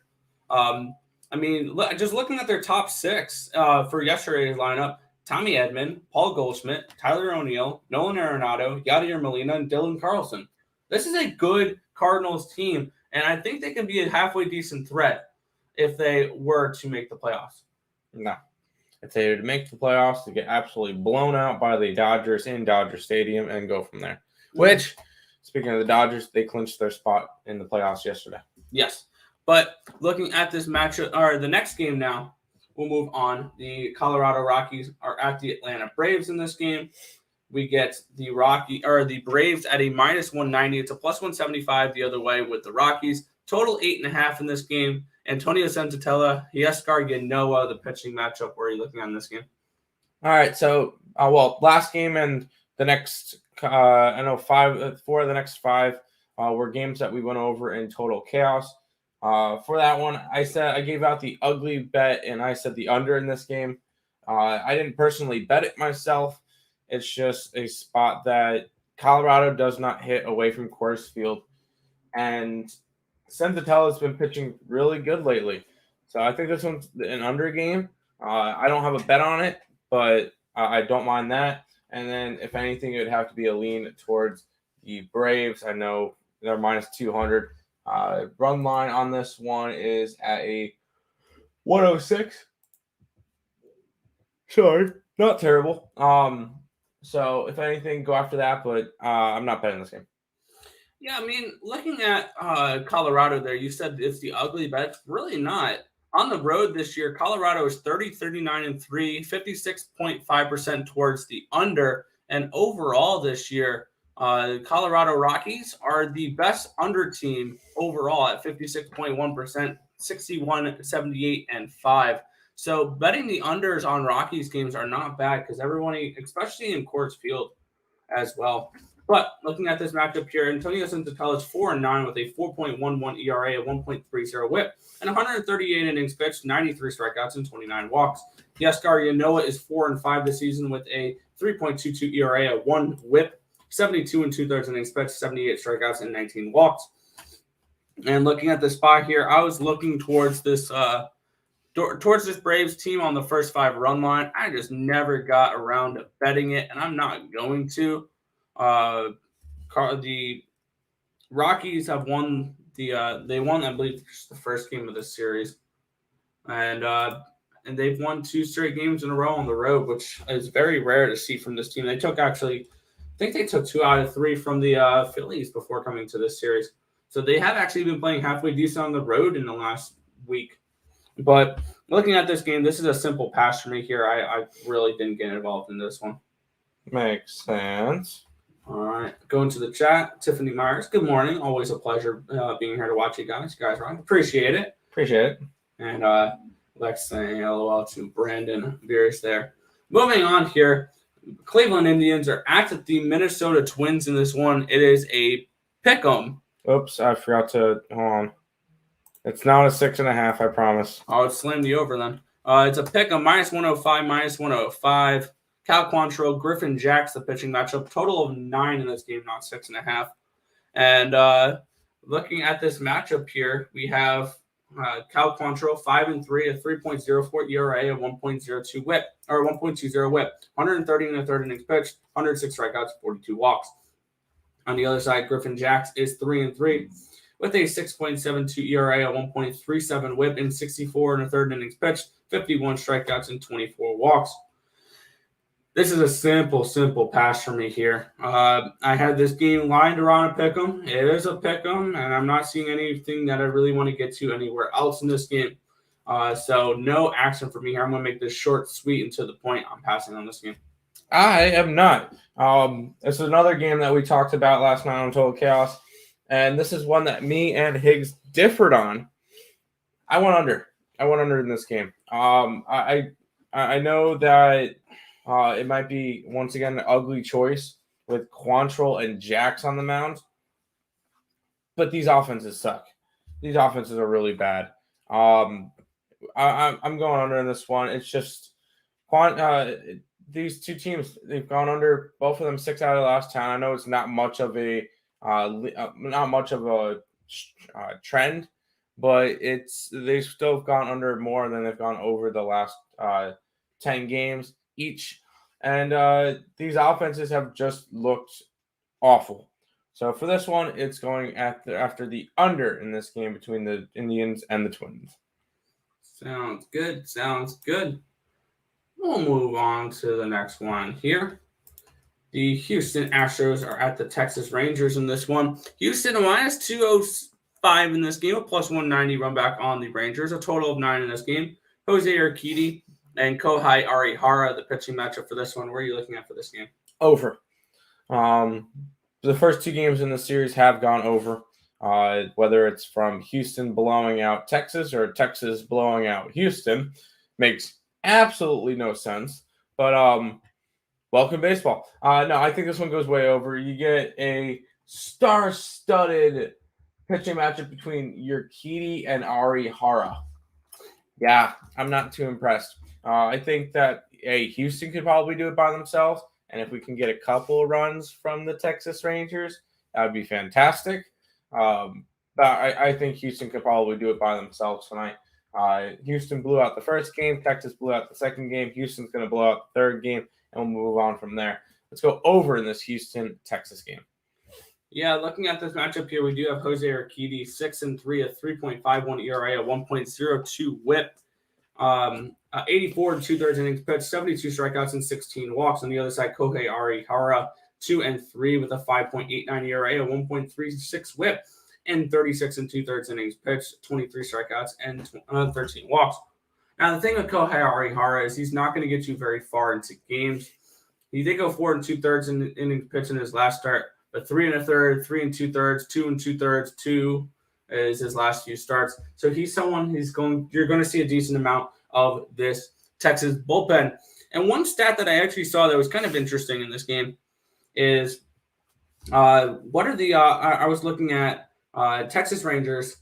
Just looking at their top 6 for yesterday's lineup, Tommy Edman, Paul Goldschmidt, Tyler O'Neill, Nolan Arenado, Yadier Molina, and Dylan Carlson. This is a good Cardinals team, and I think they can be a halfway decent threat if they were to make the playoffs. No. If they would make the playoffs, to get absolutely blown out by the Dodgers in Dodger Stadium and go from there. Which, speaking of the Dodgers, they clinched their spot in the playoffs yesterday. Yes. But looking at this matchup, or the next game now, we'll move on. The Colorado Rockies are at the Atlanta Braves in this game. We get the Braves at a minus 190. It's a plus 175 the other way with the Rockies. Total 8.5 in this game. Antonio Senzatella, Huascar Ynoa, the pitching matchup. Where are you looking on this game? All right, so last game and the next, 4 of the next 5. were games that we went over in Total Chaos. For that one, I gave out the ugly bet, and I said the under in this game. I didn't personally bet it myself. It's just a spot that Colorado does not hit away from Coors Field, and Senzatella has been pitching really good lately. So I think this one's an under game. I don't have a bet on it, but I don't mind that. And then, if anything, it would have to be a lean towards the Braves. I know they're minus 200. Run line on this one is at a 106. Sorry, not terrible. So if anything, go after that, but I'm not betting this game. Yeah, I mean, looking at Colorado there, you said it's the ugly bet. It's really not. On the road this year, Colorado is 30, 39, and 3, 56.5% towards the under. And overall this year, Colorado Rockies are the best under team overall at 56.1%, 61, 78, and 5. So betting the unders on Rockies games are not bad because everyone, especially in Coors Field as well. But looking at this matchup here, Antonio Senzatella is 4-9 with a 4.11 ERA, a 1.30 WHIP, and 138 innings pitched, 93 strikeouts, and 29 walks. Yaskar Yanoa is 4-5 this season with a 3.22 ERA, a 1 WHIP, 72 2/3 innings pitched, 78 strikeouts, and 19 walks. And looking at the spot here, I was looking towards this Braves team on the first 5 run line. I just never got around to betting it, and I'm not going to. The Rockies have won they won, I believe, the first game of this series, and they've won 2 straight games in a row on the road, which is very rare to see from this team. I think they took 2 out of 3 from the Phillies before coming to this series, so they have actually been playing halfway decent on the road in the last week. But looking at this game, this is a simple pass for me here. I really didn't get involved in this one. Makes sense. All right, going to the chat. Tiffany Myers, good morning. Always a pleasure being here to watch you guys. You guys, right? Appreciate it. And Lex saying LOL to Brandon Beers there. Moving on here, Cleveland Indians are at the Minnesota Twins in this one. It is a pick'em. Oops, I forgot to hold on. It's not a 6.5, I promise. Oh, it's slammed the over then. It's a pick'em, minus 105, minus 105. Cal Quantrill, Griffin Jacks, the pitching matchup. Total of 9 in this game, not 6.5. And looking at this matchup here, we have Cal Quantrill, 5-3, a 3.04 ERA, a 1.02 WHIP, or 1.20 WHIP, 130 and a third innings pitched, 106 strikeouts, 42 walks. On the other side, Griffin Jacks is 3-3 with a 6.72 ERA, a 1.37 WHIP, and 64 and a third innings pitched, 51 strikeouts, and 24 walks. This is a simple pass for me here. I had this game lined around a pick'em. It is a pick'em, and I'm not seeing anything that I really want to get to anywhere else in this game. So no action for me here. I'm going to make this short, sweet, and to the point. I'm passing on this game. I am not. This is another game that we talked about last night on Total Chaos, and this is one that me and Higgs differed on. I went under. In this game. I know that it might be, once again, an ugly choice with Quantrill and Jacks on the mound, but these offenses suck. These offenses are really bad. I'm going under in this one. It's just these 2 teams, they've gone under, both of them 6 out of the last 10. I know it's not much of a trend, but they've still gone under more than they've gone over the last 10 games each. And these offenses have just looked awful. So for this one, it's going after the under in this game between the Indians and the Twins. Sounds good. We'll move on to the next one here. The Houston Astros are at the Texas Rangers in this one. Houston minus 205 in this game, a plus 190 run back on the Rangers, a total of 9 in this game. Jose Urquidy and Kohei Arihara, the pitching matchup for this one. Where are you looking at for this game? Over. The first 2 games in the series have gone over, whether it's from Houston blowing out Texas or Texas blowing out Houston. Makes absolutely no sense. But welcome baseball. No, I think this one goes way over. You get a star-studded pitching matchup between Urquidy and Arihara. Yeah, I'm not too impressed. I think that Houston could probably do it by themselves, and if we can get a couple of runs from the Texas Rangers, that would be fantastic. But I think Houston could probably do it by themselves tonight. Houston blew out the first game. Texas blew out the second game. Houston's going to blow out the third game, and we'll move on from there. Let's go over in this Houston-Texas game. Yeah, looking at this matchup here, we do have Jose Urquidy, 6-3, a 3.51 ERA, a 1.02 WHIP, 84 and 2/3 innings pitched, 72 strikeouts and 16 walks. On the other side, Kohei Arihara, 2-3 with a 5.89 ERA, a 1.36 WHIP, and 36 and 2/3 innings pitched, 23 strikeouts and 13 walks. Now, the thing with Kohei Arihara is he's not going to get you very far into games. He did go 4 2/3 innings pitched in his last start, but 3 1/3, 3 2/3, 2 2/3, 2 is his last few starts. So he's someone you're going to see a decent amount of this Texas bullpen. And one stat that I actually saw that was kind of interesting in this game is what are the I was looking at Texas Rangers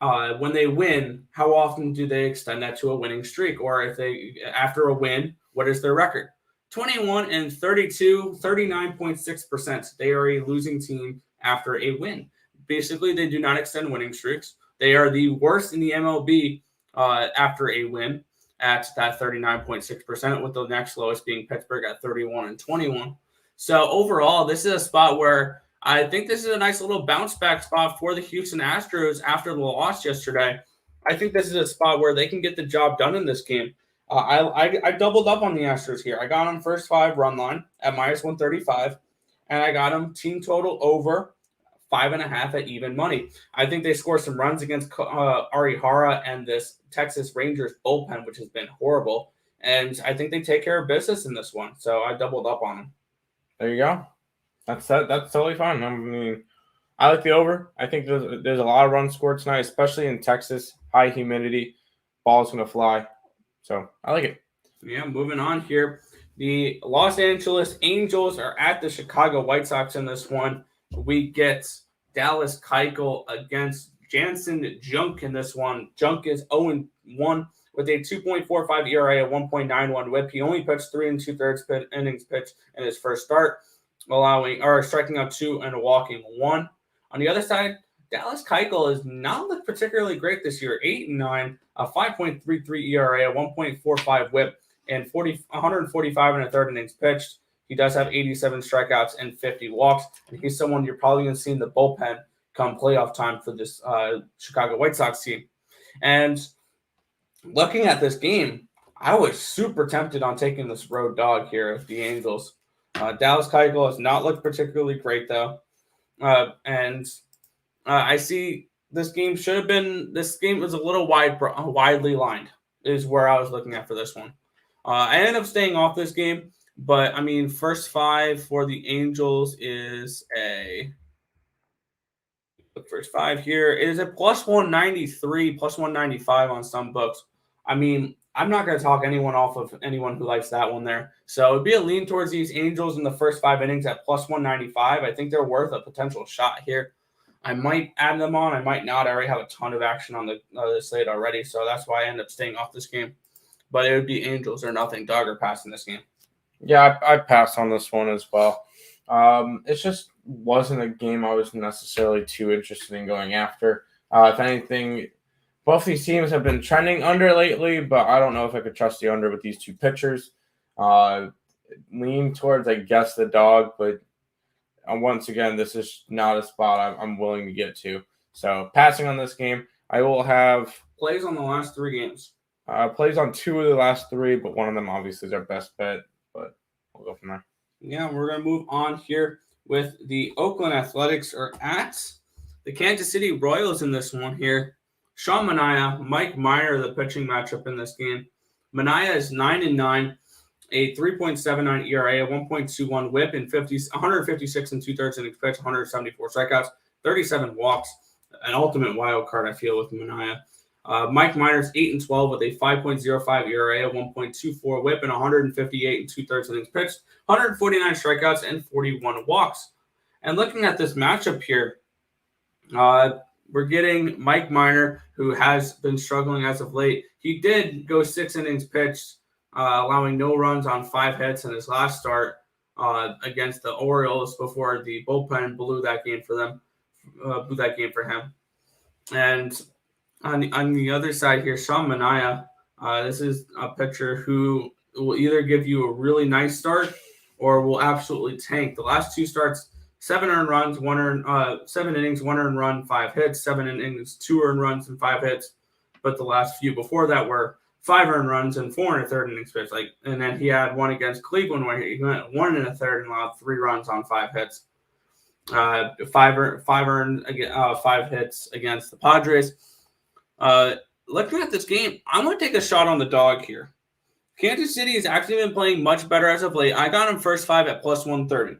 when they win, how often do they extend that to a winning streak? Or if they after a win, what is their record? 21 and 32, 39.6%. They are a losing team after a win. Basically, they do not extend winning streaks. They are the worst in the MLB after a win at that 39.6%, with the next lowest being Pittsburgh at 31 and 21. So overall, this is a spot where I think this is a nice little bounce back spot for the Houston Astros after the loss yesterday. I think this is a spot where they can get the job done in this game. I doubled up on the Astros here. I got them first 5 run line at -135, and I got them team total over 5.5 at even money. I think they score some runs against Arihara and this Texas Rangers bullpen, which has been horrible. And I think they take care of business in this one. So I doubled up on them. There you go. That's totally fine. I mean, I like the over. I think there's a lot of runs scored tonight, especially in Texas. High humidity. Ball's going to fly. So I like it. Yeah, moving on here. The Los Angeles Angels are at the Chicago White Sox in this one. We get Dallas Keuchel against Jansen Junk in this one. Junk is 0-1 with a 2.45 ERA, a 1.91 WHIP. He only pitched 3 2/3 innings pitched in his first start, striking out 2 and walking 1. On the other side, Dallas Keuchel has not looked particularly great this year. 8-9, a 5.33 ERA, a 1.45 WHIP, and 145 and a third innings pitched. He does have 87 strikeouts and 50 walks, and he's someone you're probably going to see in the bullpen come playoff time for this Chicago White Sox team. And looking at this game, I was super tempted on taking this road dog here with the Angels. Dallas Keuchel has not looked particularly great, though. I see this game was a little widely lined, is where I was looking at for this one. I ended up staying off this game, but I mean, first 5 for the Angels is first 5 here. It is a +193, +195 on some books. I mean, I'm not going to talk anyone off of anyone who likes that one there. So it'd be a lean towards these Angels in the first 5 innings at +195. I think they're worth a potential shot here. I might add them on. I might not. I already have a ton of action on the slate already, so that's why I end up staying off this game. But it would be Angels or nothing. Dog or pass in this game. Yeah, I passed on this one as well. It just wasn't a game I was necessarily too interested in going after. If anything, both these teams have been trending under lately, but I don't know if I could trust the under with these 2 pitchers. Lean towards, I guess, the dog, but once again, this is not a spot I'm willing to get to. So passing on this game, I will have plays on the last 3 games. Plays on 2 of the last 3, but one of them obviously is our best bet. But we'll go from there. Yeah, we're going to move on here with the Oakland Athletics are at the Kansas City Royals in this one here. Sean Manaya, Mike Meyer, the pitching matchup in this game. Manaya is 9-9, a 3.79 ERA, a 1.21 WHIP, and 156 and 2/3 innings pitched, 174 strikeouts, 37 walks. An ultimate wild card, I feel, with Manaya. Mike Miners 8-12 with a 5.05 ERA, a 1.24 WHIP, and 158 and 2/3 innings pitched, 149 strikeouts, and 41 walks. And looking at this matchup here, we're getting Mike Minor, who has been struggling as of late. He did go 6 innings pitched, allowing no runs on 5 hits in his last start against the Orioles before the bullpen blew that game for them, blew that game for him. And on the other side here, Sean Manaya, this is a pitcher who will either give you a really nice start or will absolutely tank. The last 2 starts, 7 earned runs, 7 innings, 1 earned run, 5 hits, 7 innings, 2 earned runs, and 5 hits. But the last few before that were 5 earned runs and 4 and a third innings pitched. And then he had one against Cleveland where he went 1 and a third and allowed 3 runs on 5 hits. 5 hits against the Padres. Looking at this game, I'm going to take a shot on the dog here. Kansas City has actually been playing much better as of late. I got him first 5 at plus 130.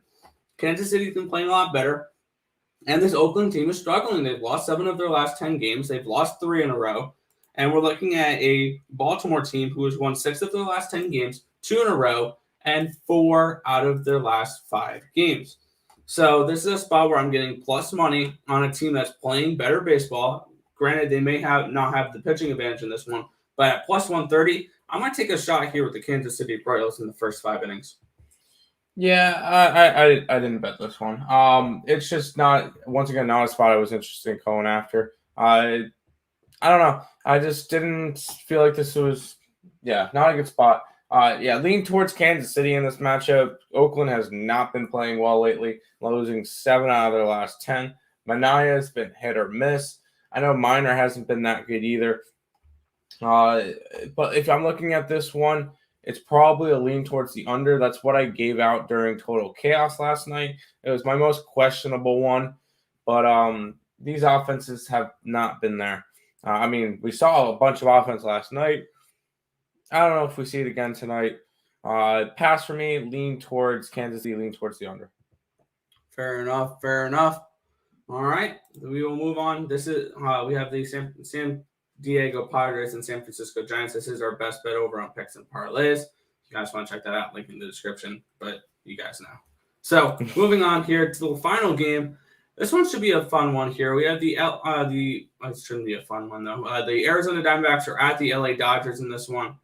Kansas City's been playing a lot better. And this Oakland team is struggling. They've lost 7 of their last 10 games. They've lost 3 in a row. And we're looking at a Baltimore team who has won 6 of their last 10 games, 2 in a row, and 4 out of their last 5 games. So this is a spot where I'm getting plus money on a team that's playing better baseball. Granted, they may not have the pitching advantage in this one, but at plus 130, I'm going to take a shot here with the Kansas City Royals in the first 5 innings. Yeah, I didn't bet this one. It's just not a spot I was interested in going after. I don't know. I just didn't feel like this was not a good spot. Lean towards Kansas City in this matchup. Oakland has not been playing well lately, losing 7 out of their last 10. Manaya has been hit or miss. I know Minor hasn't been that good either. But if I'm looking at this one, it's probably a lean towards the under. That's what I gave out during Total Chaos last night. It was my most questionable one. But these offenses have not been there. We saw a bunch of offense last night. I don't know if we see it again tonight. Pass for me, lean towards Kansas City, lean towards the under. Fair enough. All right, we will move on. This is we have the San Diego Padres and San Francisco Giants. This is our best bet over on picks and parlays. If you guys want to check that out, link in the description. But you guys know. So moving on here to the final game. This one should be a fun one here. We have it shouldn't be a fun one though. The Arizona Diamondbacks are at the LA Dodgers in this one.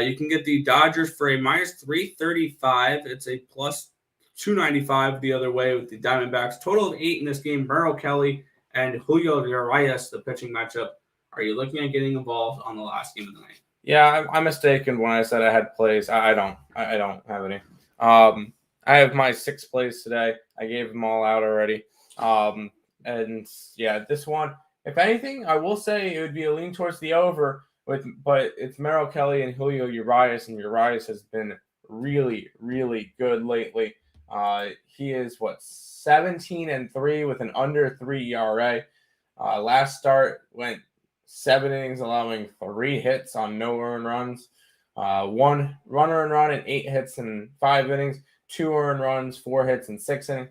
You can get the Dodgers for a minus 335. It's a plus 295 the other way with the Diamondbacks. Total of 8 in this game. Merrill Kelly and Julio Urias, the pitching matchup. Are you looking at getting involved on the last game of the night? Yeah, I'm mistaken when I said I had plays. I don't have any. I have my 6 plays today. I gave them all out already. This one, if anything, I will say it would be a lean towards the over. But it's Merrill Kelly and Julio Urias, and Urias has been really, really good lately. He is 17-3 with an under 3 ERA. Last start went 7 innings, allowing 3 hits on no earned runs. 1 earned run and 8 hits in 5 innings. 2 earned runs, 4 hits in 6 innings.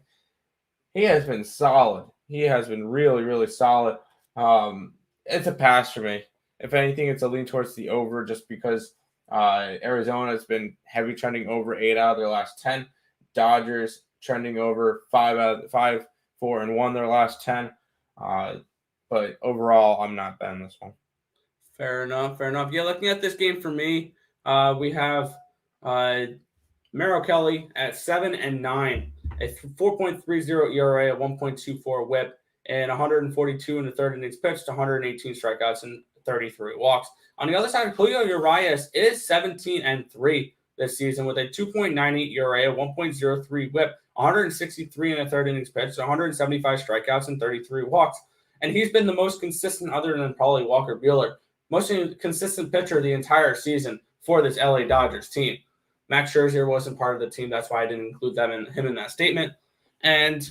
He has been solid. He has been really, really solid. It's a pass for me. If anything, it's a lean towards the over just because Arizona has been heavy trending over 8 out of their last 10. Dodgers trending over 5, 4, and 1 their last 10. But overall, I'm not betting this one. Fair enough. Yeah, looking at this game for me, we have Merrill Kelly at 7-9, a 4.30 ERA, a 1.24 WHIP, and 142 in the third innings pitched, 118 strikeouts, and 33 walks. On the other side, Julio Urias is 17-3 this season with a 2.98 ERA, 1.03 WHIP, 163 in the third innings pitched, 175 strikeouts, and 33 walks. And he's been the most consistent, other than probably Walker Buehler, most consistent pitcher the entire season for this LA Dodgers team. Max Scherzer wasn't part of the team. That's why I didn't include him in that statement. And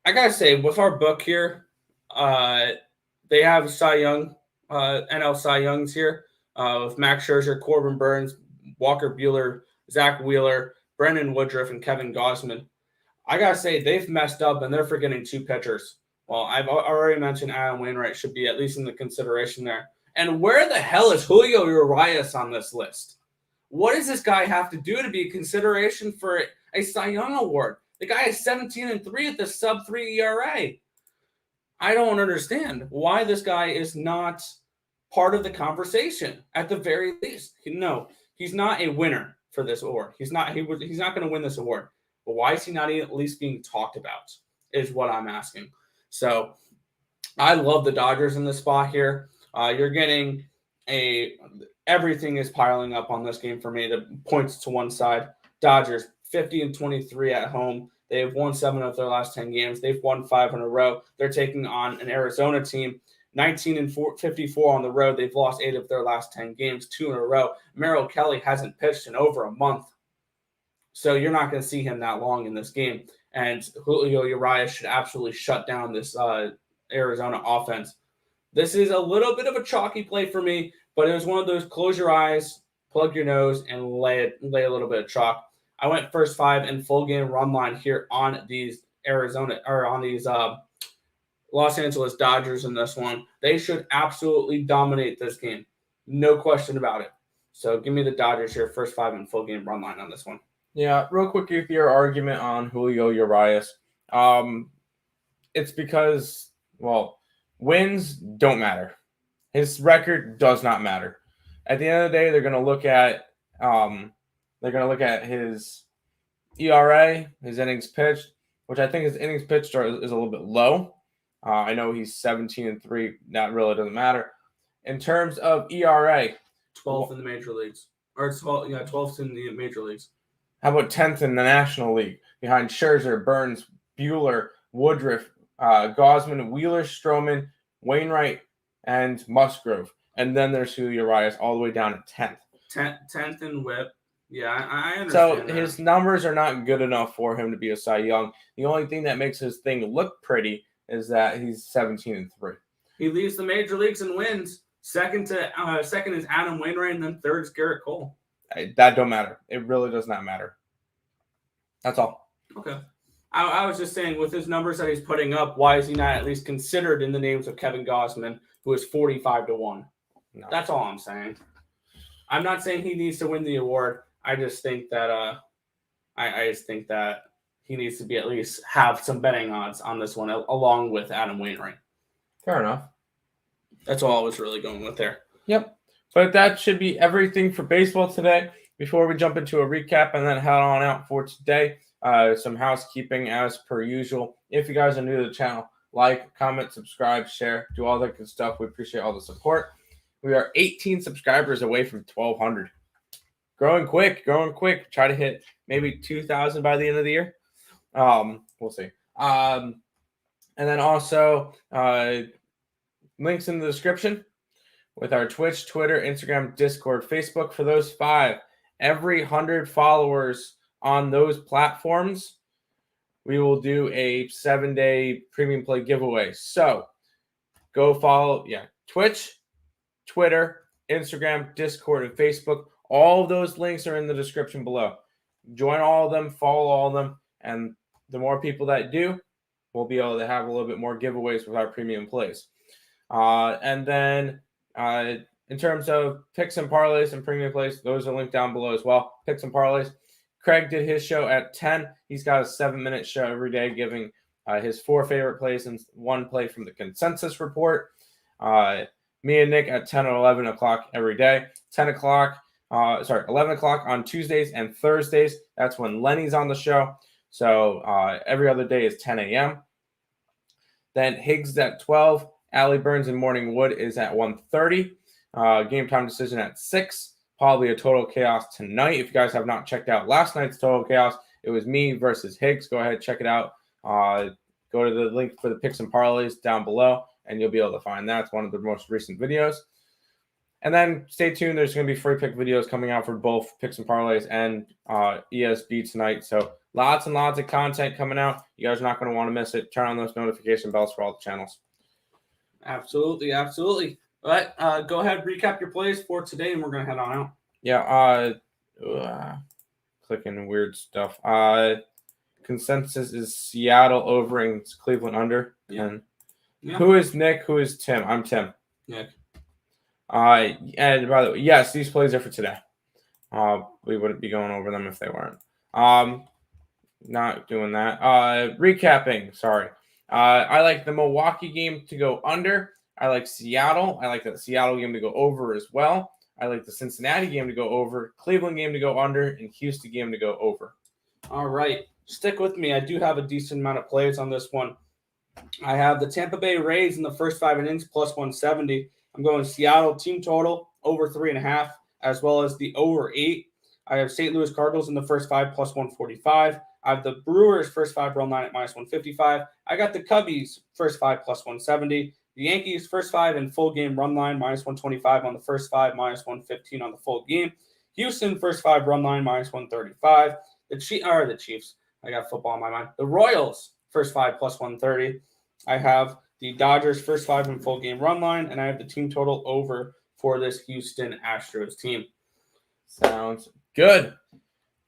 I got to say, with our book here, they have Cy Young, NL Cy Youngs here with Max Scherzer, Corbin Burns, Walker Buehler, Zach Wheeler, Brendan Woodruff, and Kevin Gausman. I got to say, they've messed up, and they're forgetting 2 pitchers. Well, I've already mentioned Adam Wainwright should be at least in the consideration there. And where the hell is Julio Urias on this list? What does this guy have to do to be a consideration for a Cy Young award? The guy is 17-3 at the sub-3 ERA. I don't understand why this guy is not part of the conversation at the very least. No, he's not a winner for this award. He's not going to win this award. But why is he not at least being talked about is what I'm asking. So I love the Dodgers in this spot here. You're getting everything is piling up on this game for me. The points to one side. Dodgers 50-23 at home. They have won 7 of their last 10 games. They've won 5 in a row. They're taking on an Arizona team, 19-54 on the road. They've lost 8 of their last 10 games, 2 in a row. Merrill Kelly hasn't pitched in over a month, so you're not going to see him that long in this game. And Julio Urias should absolutely shut down this Arizona offense. This is a little bit of a chalky play for me, but it was one of those close your eyes, plug your nose, and lay a little bit of chalk. I went first 5 and full game run line here on these Los Angeles Dodgers in this one. They should absolutely dominate this game. No question about it. So give me the Dodgers here, first 5 and full game run line on this one. Yeah, real quick with your argument on Julio Urias. It's because, wins don't matter. His record does not matter. At the end of the day, they're going to look at his ERA, his innings pitched, which I think his innings pitched is a little bit low. I know he's 17-3. That really doesn't matter. In terms of ERA, 12th in the major leagues. Or 12th in the major leagues. How about 10th in the National League behind Scherzer, Burns, Buehler, Woodruff, Gausman, Wheeler, Stroman, Wainwright, and Musgrove. And then there's Julio Urias all the way down to 10th. 10th in WHIP. Yeah, I understand. So his numbers are not good enough for him to be a Cy Young. The only thing that makes his thing look pretty is that he's 17-3. He leads the major leagues and wins. Second is Adam Wainwright, and then third is Garrett Cole. That don't matter. It really does not matter. That's all. Okay. I was just saying, with his numbers that he's putting up, why is he not at least considered in the names of Kevin Gausman, who is 45-1? No. That's all I'm saying. I'm not saying he needs to win the award. I just think that I just think that he needs to be at least have some betting odds on this one, along with Adam Wainwright. Fair enough. That's all I was really going with there. Yep. But that should be everything for baseball today. Before we jump into a recap and then head on out for today, some housekeeping as per usual. If you guys are new to the channel, like, comment, subscribe, share, do all that good stuff. We appreciate all the support. We are 18 subscribers away from 1,200. Growing quick. Try to hit maybe 2,000 by the end of the year. We'll see. And then also links in the description with our Twitch, Twitter, Instagram, Discord, Facebook. For those 5, every 100 followers on those platforms, we will do a 7-day premium play giveaway. So go follow, Twitch, Twitter, Instagram, Discord, and Facebook. All of those links are in the description below. Join all of them, follow all of them, and the more people that do, we'll be able to have a little bit more giveaways with our premium plays. And then in terms of picks and parlays and premium plays, those are linked down below as well. Picks and parlays. Craig did his show at 10. He's got a 7-minute show every day giving his 4 favorite plays and 1 play from the consensus report. Me and Nick at 10 or 11 o'clock every day. 11 o'clock on Tuesdays and Thursdays. That's when Lenny's on the show. So every other day is 10 a.m. Then Higgs at 12. Allie Burns and Morning Wood is at 1:30. Game time decision at 6. Probably a total chaos tonight. If you guys have not checked out last night's total chaos, it was me versus Higgs. Go ahead, check it out. Go to the link for the picks and parlays down below, and you'll be able to find that. It's one of the most recent videos. And then stay tuned. There's going to be free pick videos coming out for both picks and parlays and ESB tonight. So lots and lots of content coming out. You guys are not going to want to miss it. Turn on those notification bells for all the channels. Absolutely. All right, go ahead, recap your plays for today, and we're going to head on out. Yeah, clicking weird stuff. Consensus is Seattle over and Cleveland under. Yeah. Who is Nick? Who is Tim? I'm Tim. Nick. And by the way, yes, these plays are for today. We wouldn't be going over them if they weren't. Not doing that. Recapping. Sorry. I like the Milwaukee game to go under. I like Seattle. I like the Seattle game to go over as well. I like the Cincinnati game to go over, Cleveland game to go under, and Houston game to go over. All right. Stick with me. I do have a decent amount of plays on this one. I have the Tampa Bay Rays in the first 5 innings plus 170. I'm going Seattle team total over 3.5, as well as the over 8. I have St. Louis Cardinals in the first 5 plus 145. I have the Brewers first 5 run line at minus 155. I got the Cubbies first 5 plus 170. The Yankees first 5 in full game run line minus 125 on the first 5, minus 115 on the full game. Houston first 5 run line minus 135. The Chiefs. I got football on my mind. The Royals first 5 plus 130. I have the Dodgers first 5 in full game run line, and I have the team total over for this Houston Astros team. Sounds good.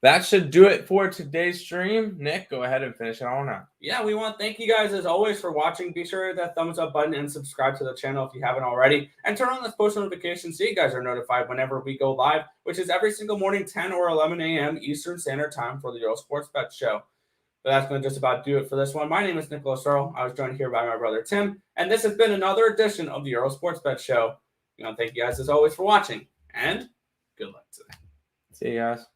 That should do it for today's stream. Nick, go ahead and finish it on out. Yeah, we want to thank you guys as always for watching. Be sure to hit that thumbs up button and subscribe to the channel if you haven't already. And turn on those post notifications so you guys are notified whenever we go live, which is every single morning, 10 or 11 a.m. Eastern Standard Time for the Earle Sports Bet Show. But that's going to just about do it for this one. My name is Nicholas Earle. I was joined here by my brother Tim, and this has been another edition of the Earle Sports Bet Show. We want to thank you guys as always for watching, and good luck today. See you guys.